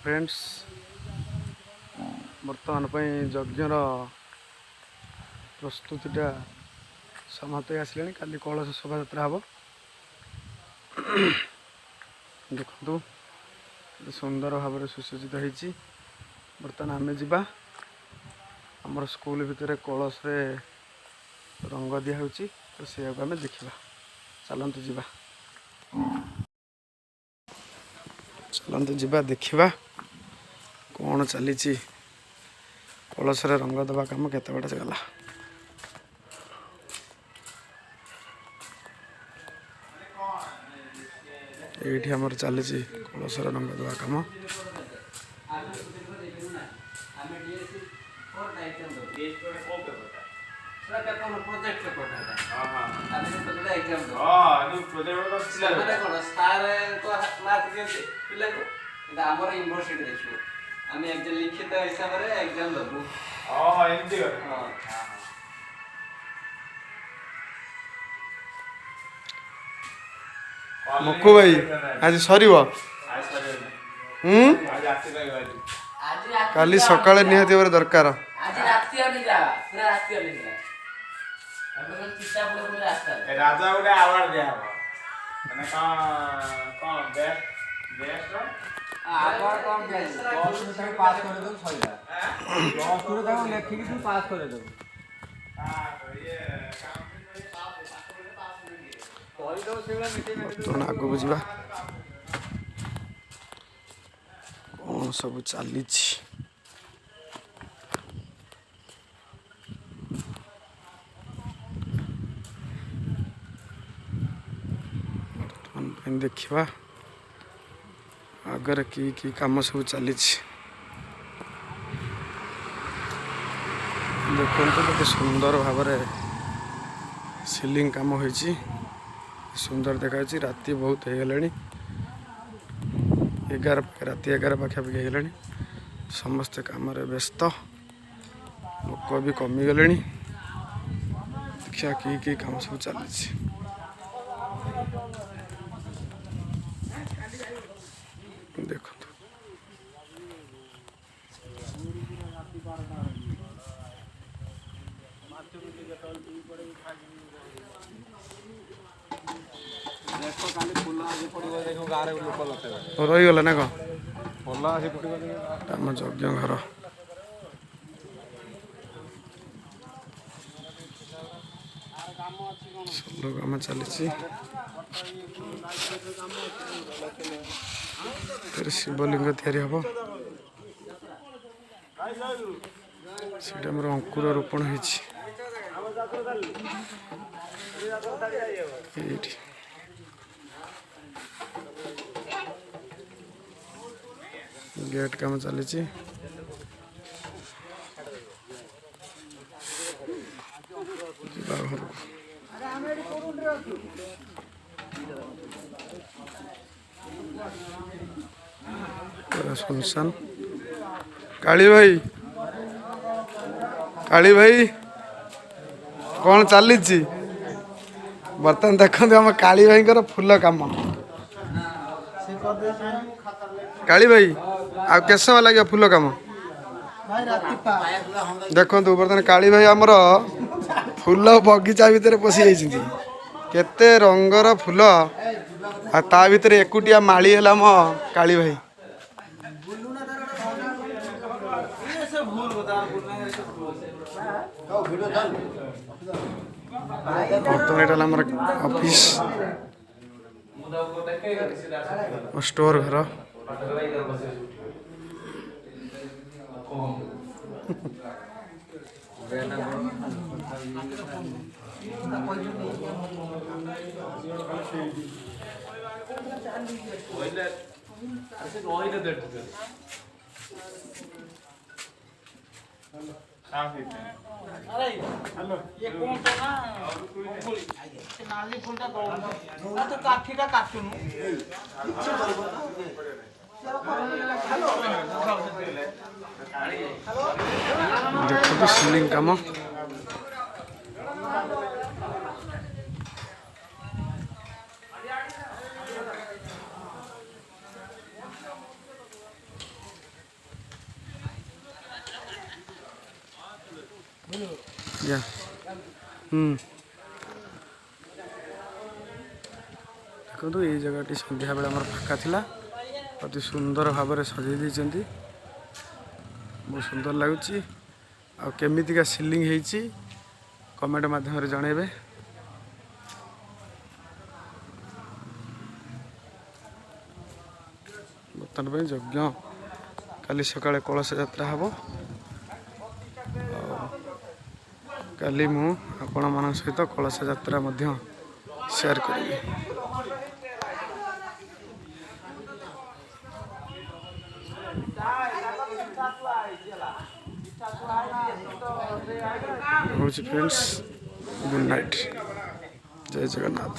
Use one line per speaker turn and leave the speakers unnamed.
Friends बर्तमान यज्ञर प्रस्तुतिटा समाप्त आसले काली कलश शोभा यात्रा हम देखु सुंदर भाव सुसज्जित होती। बर्तमान आम जा आमर स्कूल भितर कलश रे रंग दिया तो सी आम देखा चलतु जा चलतु जा देखा कौन चली कलश रे रंग दबा कम केते बाटे गला। ये आमर चली कलश रे रंग दबा कम
लिखित हिसाब से एग्जाम दबु
मक्कू भाई आज सर काली सकाଳେ निहाती भाବରେ ଦରକାର।
आज राति अनिजा पूरा राति अनिजा अब तो चिट्टा पूरा रास्ता
राजा गोटे अवार्ड दिया हो माने कौन बेस्ट बेस्ट
अवार्ड कौन बेस्ट 10 में पास कर दो सहीला 10 में तक लिखि के तू पास कर दो हां तो ये काम में पास कोई दो सेवला मीटिंग
तो आगु बुझिबा कौन सब चली देखा आगर की काम सब चली देखो केते सुंदर भाव सीलिंग काम हो सुंदर देखा राति बहुत हो गला 11 राति 11 पाखापाखि हो गला समस्ते काम व्यस्त लोक भी कमिगले देखा कि काम सब चली देखो रहीगला ना कौन आम यज्ञ घर सोलो काम चली शिवलिंग तैयारी हम सीटा मोर अंकुर रोपण हो गेट काम चली सुनसान काली भाई कौन चली बर्तमान देखते आम काली भाई फूल काम काली भाई आ केस लगे फूल काम देखु बर्तमान काली भाई आमर फूल बगीचा भितर पशि केते रंगर फूल आ ता भितर एकुटिया माली है मो काली भाई बर्तमान ये आम ऑफिस स्टोर घर
हेलो
ये कौन तो ना नाली फूलटा तो काठीटा काटुनु
देखो सीलिंग काम या देखो ये जगह संध्या बेला आम फाँका थिला अति सुंदर भाव में सजाई देइछन्ती बहुत सुंदर लगुच आमितिका सिलिंग होती कमेंट माध्यम जनइबे। बर्तमान यज्ञ काली सकाଳେ कलश यात्रा हम काली मु आपण मान सहित कलश यात्रा शेयर करी। फ्रेंड्स गुड नाइट जय जगन्नाथ।